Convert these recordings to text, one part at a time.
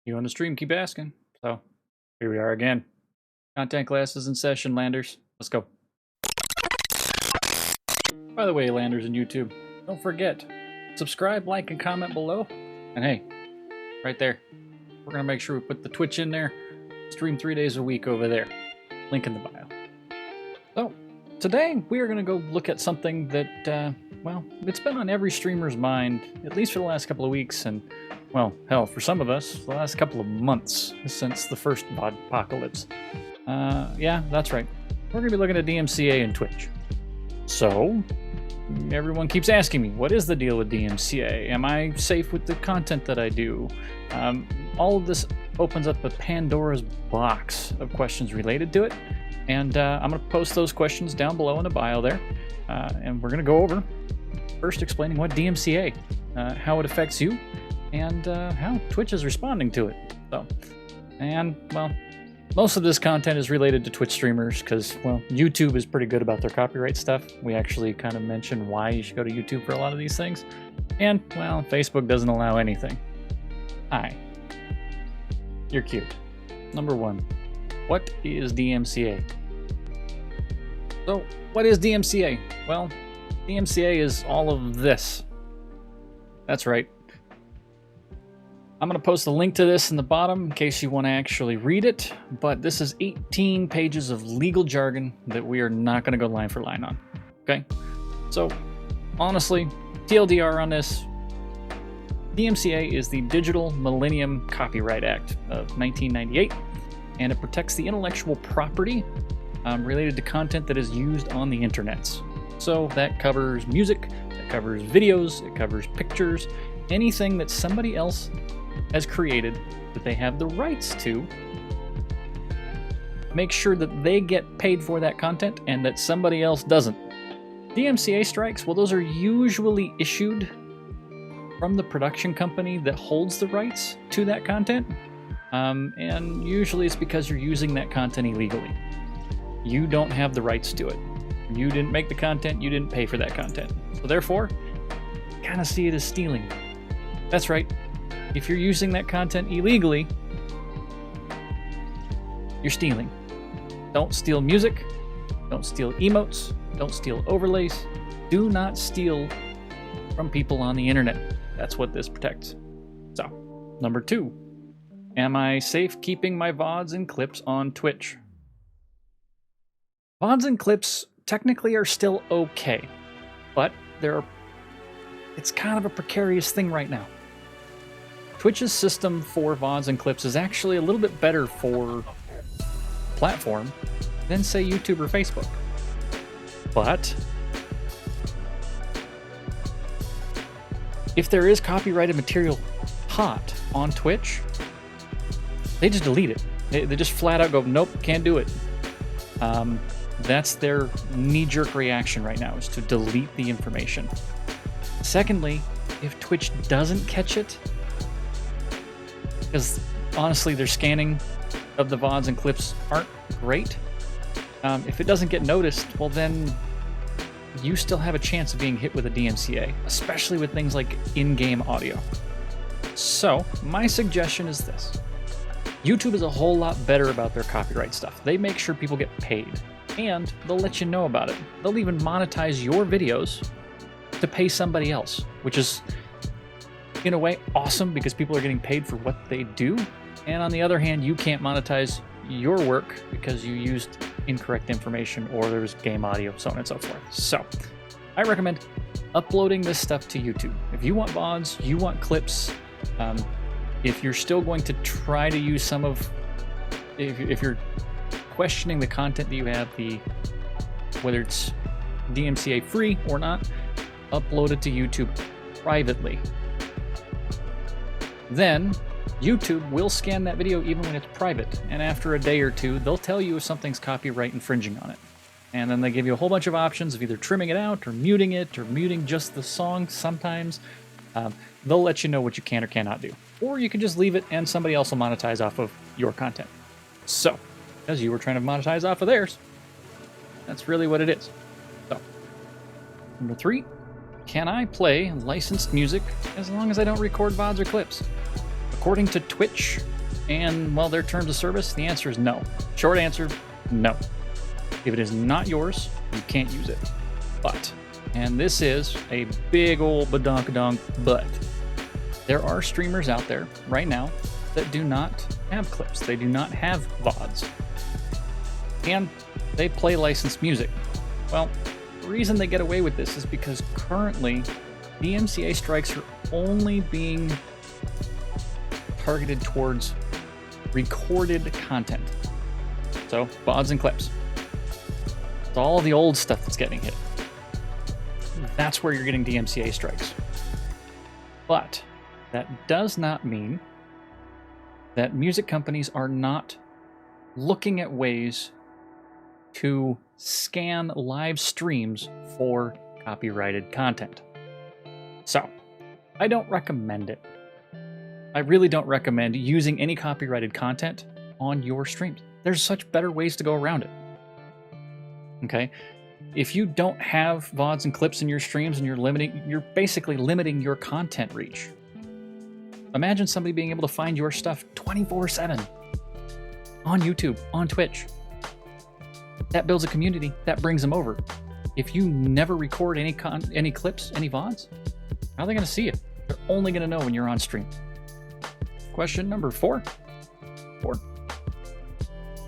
You on the stream keep asking. So here we are again. Content classes in session, Landers. Let's go. By the way, Landers and YouTube, don't forget, subscribe, like, and comment below. And hey, right there, we're going to make sure we put the Twitch in there. Stream 3 days a week over there. Link in the bio. So, today we are going to go look at something that, well, it's been on every streamer's mind, at least for the last couple of weeks, and, well, hell, for some of us, the last couple of months since the first VOD apocalypse. Yeah, that's right. We're going to be looking at DMCA and Twitch. So, everyone keeps asking me, what is the deal with DMCA? Am I safe with the content that I do? All of this opens up a Pandora's box of questions related to it. And I'm going to post those questions down below in the bio there. And we're going to go over, first explaining what DMCA, how it affects you, and how Twitch is responding to it. So, and, well, most of this content is related to Twitch streamers because, well, YouTube is pretty good about their copyright stuff. We actually kind of mention why you should go to YouTube for a lot of these things. And, well, Facebook doesn't allow anything. Hi. You're cute. Number one, what is DMCA? So, what is DMCA? Well, DMCA is all of this. That's right. I'm going to post a link to this in the bottom in case you want to actually read it, but this is 18 pages of legal jargon that we are not going to go line for line on. Okay? So, honestly, TLDR on this, DMCA is the Digital Millennium Copyright Act of 1998, and it protects the intellectual property related to content that is used on the internets. So that covers music, that covers videos, it covers pictures, anything that somebody else has created that they have the rights to. Make sure that they get paid for that content and that somebody else doesn't. DMCA strikes, well, those are usually issued from the production company that holds the rights to that content. And usually it's because you're using that content illegally. You don't have the rights to it. You didn't make the content, you didn't pay for that content. So therefore, kind of see it as stealing. That's right. If you're using that content illegally, you're stealing. Don't steal music. Don't steal emotes. Don't steal overlays. Do not steal from people on the internet. That's what this protects. So, number two, am I safe keeping my VODs and clips on Twitch? VODs and clips technically are still okay, but it's kind of a precarious thing right now. Twitch's system for VODs and clips is actually a little bit better for platform than, say, YouTube or Facebook. But if there is copyrighted material hot on Twitch, they just delete it. They just flat out go, nope, can't do it. That's their knee-jerk reaction right now, is to delete the information. Secondly, if Twitch doesn't catch it, because honestly their scanning of the VODs and clips aren't great, if it doesn't get noticed, well then you still have a chance of being hit with a DMCA, especially with things like in-game audio. So, my suggestion is this. YouTube is a whole lot better about their copyright stuff. They make sure people get paid, and they'll let you know about it. They'll even monetize your videos to pay somebody else, which is, in a way, awesome because people are getting paid for what they do. And on the other hand, you can't monetize your work because you used incorrect information or there was game audio, so on and so forth. So, I recommend uploading this stuff to YouTube. If you want VODs, you want clips, if you're still going to try to use some of, if you're questioning the content that you have, whether it's DMCA free or not, upload it to YouTube privately. Then YouTube will scan that video even when it's private, and after a day or two, they'll tell you if something's copyright infringing on it. And then they give you a whole bunch of options of either trimming it out, or muting just the song sometimes. They'll let you know what you can or cannot do. Or you can just leave it and somebody else will monetize off of your content. So, as you were trying to monetize off of theirs, that's really what it is. So, number three, can I play licensed music as long as I don't record VODs or clips? According to Twitch, and, well, their terms of service? The answer is no. Short answer, no. If it is not yours, you can't use it. But, and this is a big old badonkadonk but, there are streamers out there right now that do not have clips. They do not have VODs. And they play licensed music. Well, the reason they get away with this is because currently DMCA strikes are only being targeted towards recorded content. So, VODs and clips. It's all the old stuff that's getting hit. That's where you're getting DMCA strikes. But that does not mean that music companies are not looking at ways to scan live streams for copyrighted content. So, I don't recommend it. I really don't recommend using any copyrighted content on your streams. There's such better ways to go around it. Okay? If you don't have VODs and clips in your streams and you're basically limiting your content reach. Imagine somebody being able to find your stuff 24/7 on YouTube, on Twitch. That builds a community, that brings them over. If you never record any clips, any VODs, how are they going to see it? They're only going to know when you're on stream. Question number 4.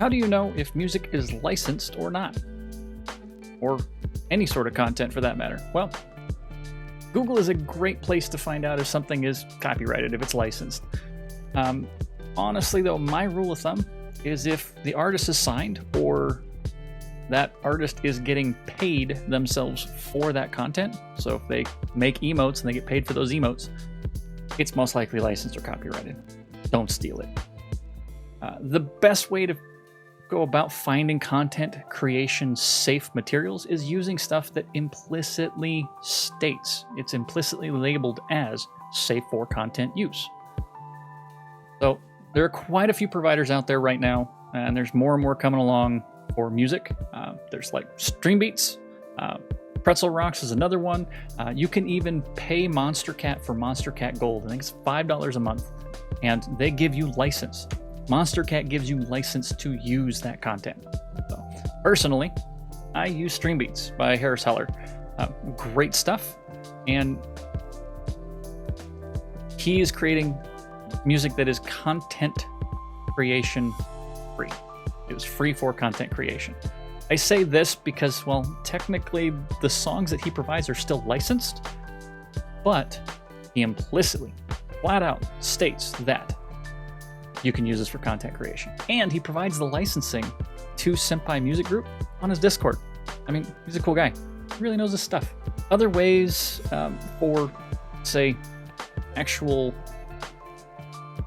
How do you know if music is licensed or not? Or any sort of content for that matter? Well, Google is a great place to find out if something is copyrighted, if it's licensed. Honestly, though, my rule of thumb is if the artist is signed or that artist is getting paid themselves for that content, so if they make emotes and they get paid for those emotes, it's most likely licensed or copyrighted. Don't steal it. The best way to go about finding content creation safe materials is using stuff that implicitly states, it's implicitly labeled as safe for content use. So there are quite a few providers out there right now, and there's more and more coming along for music. There's like Streambeats, Pretzel Rocks is another one. You can even pay Monster Cat for Monster Cat Gold. I think it's $5 a month, and they give you license. Monster Cat gives you license to use that content. So, personally, I use Streambeats by Harris Heller. Great stuff, and he is creating music that is content creation free. It was free for content creation. I say this because, well, technically the songs that he provides are still licensed, but he implicitly, flat out states that you can use this for content creation. And he provides the licensing to Senpai Music Group on his Discord. I mean, he's a cool guy. He really knows his stuff. Other ways for, say, actual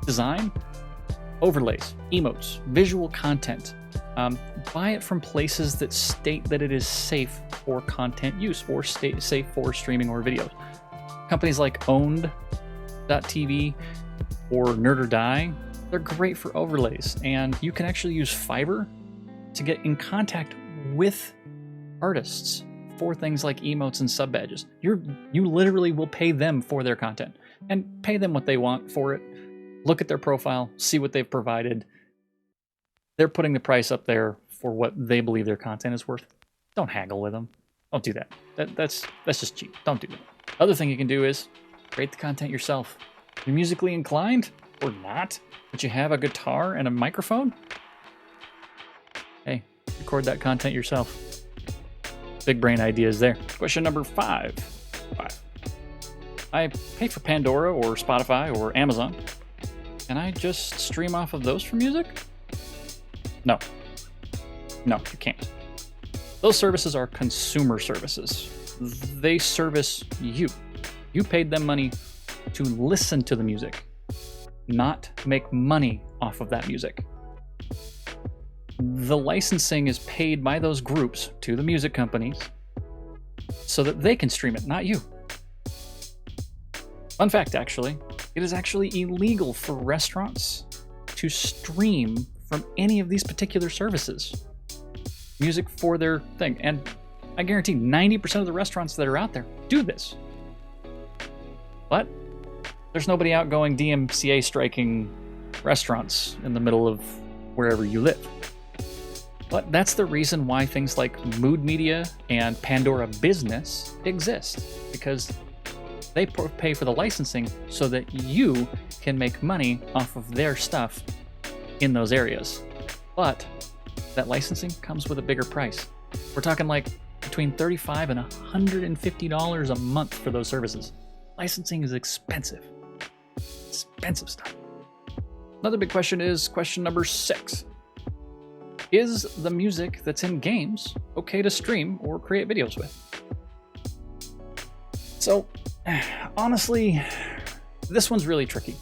design, overlays, emotes, visual content. Buy it from places that state that it is safe for content use or safe for streaming or videos. Companies like Owned.tv or Nerd or Die, they're great for overlays, and you can actually use Fiverr to get in contact with artists for things like emotes and sub badges. You literally will pay them for their content and pay them what they want for it. Look at their profile, see what they've provided. They're putting the price up there for what they believe their content is worth. Don't haggle with them. Don't do that. That's just cheap. Don't do that. Other thing you can do is create the content yourself. You're musically inclined or not, but you have a guitar and a microphone? Hey, record that content yourself. Big brain ideas there. Question number 5. I pay for Pandora or Spotify or Amazon. Can I just stream off of those for music? No, you can't. Those services are consumer services. They service you. You paid them money to listen to the music, not make money off of that music. The licensing is paid by those groups to the music companies so that they can stream it, not you. Fun fact, actually, it is actually illegal for restaurants to stream from any of these particular services music for their thing. And I guarantee 90% of the restaurants that are out there do this. But there's nobody out going DMCA striking restaurants in the middle of wherever you live. But that's the reason why things like Mood Media and Pandora Business exist, because they pay for the licensing so that you can make money off of their stuff in those areas. But that licensing comes with a bigger price. We're talking like between $35 and $150 a month for those services. Licensing is expensive. Expensive stuff. Another big question is question number 6. Is the music that's in games okay to stream or create videos with? So, honestly, this one's really tricky.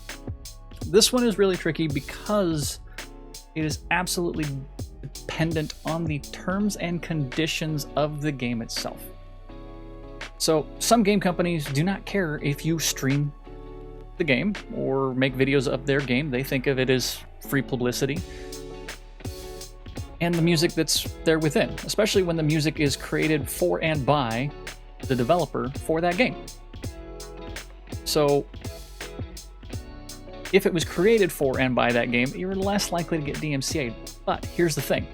This one is really tricky because it is absolutely dependent on the terms and conditions of the game itself. So, some game companies do not care if you stream the game or make videos of their game. They think of it as free publicity. And the music that's there within, especially when the music is created for and by the developer for that game. So, if it was created for and by that game, you're less likely to get DMCA'd. But here's the thing.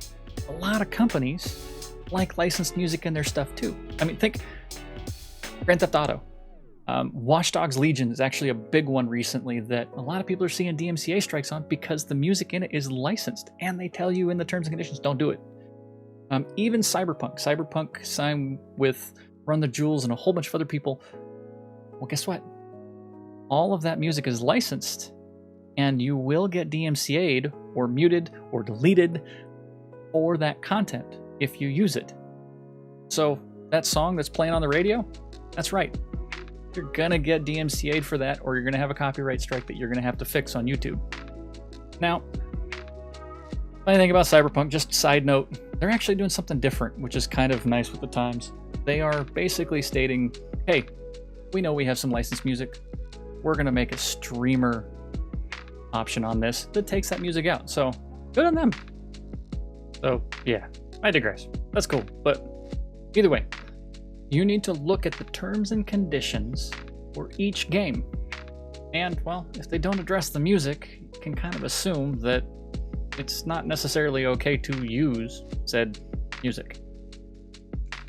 A lot of companies like licensed music in their stuff too. I mean, think Grand Theft Auto. Watch Dogs Legion is actually a big one recently that a lot of people are seeing DMCA strikes on because the music in it is licensed, and they tell you in the terms and conditions, don't do it. Even Cyberpunk signed with Run the Jewels and a whole bunch of other people. Well, guess what? All of that music is licensed, and you will get DMCA'd or muted or deleted for that content if you use it. So that song that's playing on the radio, that's right. You're gonna get DMCA'd for that, or you're gonna have a copyright strike that you're gonna have to fix on YouTube. Now, funny thing about Cyberpunk, just side note, they're actually doing something different, which is kind of nice with the times. They are basically stating, hey, we know we have some licensed music. We're gonna make a streamer option on this that takes that music out. So, good on them. So, yeah, I digress. That's cool, but either way, you need to look at the terms and conditions for each game. And, well, if they don't address the music, you can kind of assume that it's not necessarily okay to use said music.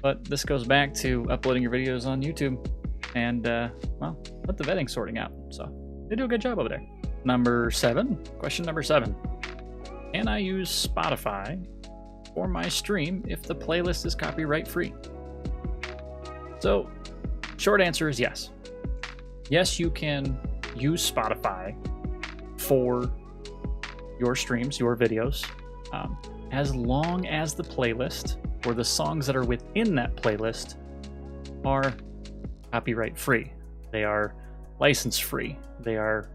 But this goes back to uploading your videos on YouTube and, well, let the vetting sorting out. So, they do a good job over there. Question number 7. Can I use Spotify for my stream if the playlist is copyright free? So, short answer is yes. Yes, you can use Spotify for your streams, your videos, as long as the playlist or the songs that are within that playlist are copyright free. They are license free. They are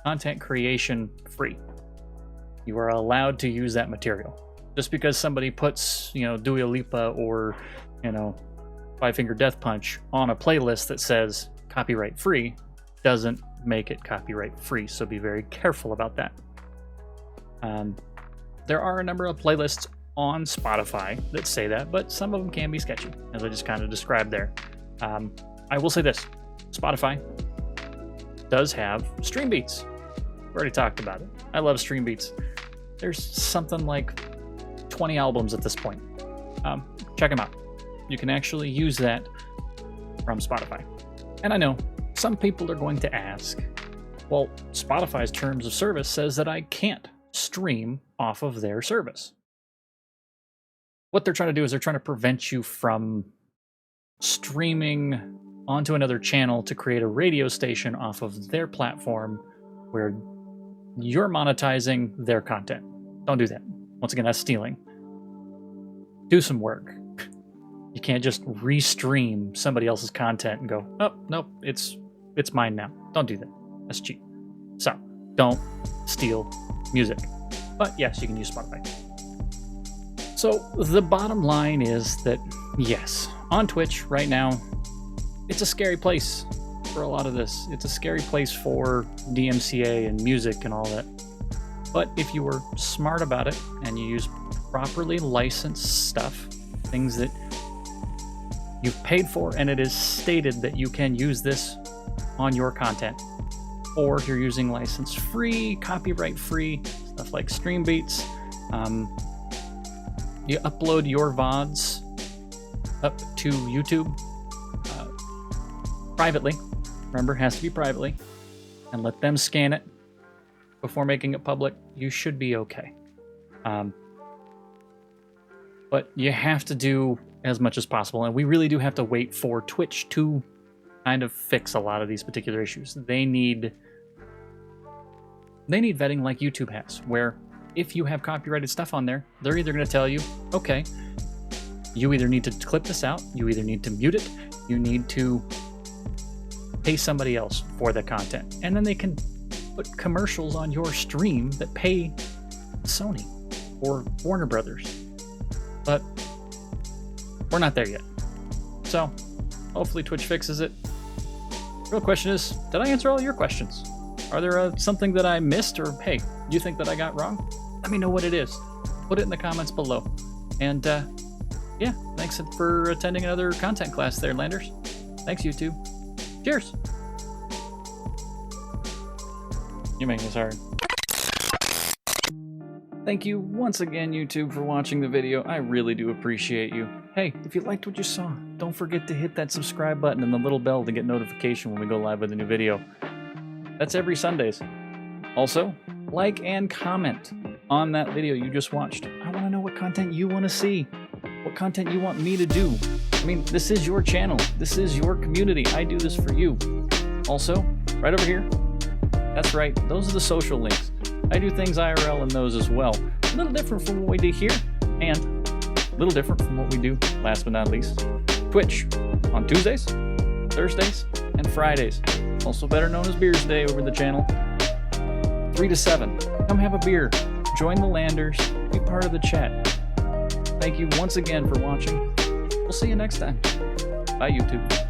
content creation free. You are allowed to use that material. Just because somebody puts, Dua Lipa or, Five Finger Death Punch on a playlist that says copyright free doesn't make it copyright free, so be very careful about that. There are a number of playlists on Spotify that say that, but some of them can be sketchy, as I just kind of described there. I will say this, Spotify does have stream beats. We already talked about it. I love stream beats. There's something like 20 albums at this point. Check them out. You can actually use that from Spotify. And I know some people are going to ask, well, Spotify's terms of service says that I can't stream off of their service. What they're trying to do is they're trying to prevent you from streaming onto another channel to create a radio station off of their platform where you're monetizing their content. Don't do that. Once again, that's stealing. Do some work. You can't just restream somebody else's content and go, oh, nope, it's mine now. Don't do that. That's cheap. So, don't steal music. But yes, you can use Spotify. So, the bottom line is that, yes, on Twitch right now, it's a scary place for a lot of this. It's a scary place for DMCA and music and all that. But if you were smart about it and you use properly licensed stuff, things that you've paid for and it is stated that you can use this on your content, or if you're using license-free, copyright-free, stuff like Stream Beats, you upload your VODs up to YouTube privately. Remember, it has to be privately, and let them scan it before making it public. You should be okay. But you have to do as much as possible, and we really do have to wait for Twitch to kind of fix a lot of these particular issues. They need vetting like YouTube has, where if you have copyrighted stuff on there, they're either going to tell you, okay, you either need to clip this out, you either need to mute it, you need to pay somebody else for the content. And then they can put commercials on your stream that pay Sony or Warner Brothers. But we're not there yet. So hopefully Twitch fixes it. Real question is, did I answer all your questions? Are there something that I missed, or hey, you think that I got wrong? Let me know what it is. Put it in the comments below. And yeah, thanks for attending another content class there, Landers. Thanks, YouTube. Cheers. You're making this hard. Thank you once again, YouTube, for watching the video. I really do appreciate you. Hey, if you liked what you saw, don't forget to hit that subscribe button and the little bell to get notification when we go live with a new video. That's every Sundays. Also, like and comment on that video you just watched. I want to know what content you want to see, what content you want me to do. I mean, this is your channel. This is your community. I do this for you. Also, right over here, that's right, those are the social links. I do things IRL in those as well. A little different from what we do here, and a little different from what we do, last but not least, Twitch on Tuesdays, Thursdays, and Fridays. Also better known as Beers Day over the channel. 3 to 7. Come have a beer. Join the Landers. Be part of the chat. Thank you once again for watching. We'll see you next time. Bye, YouTube.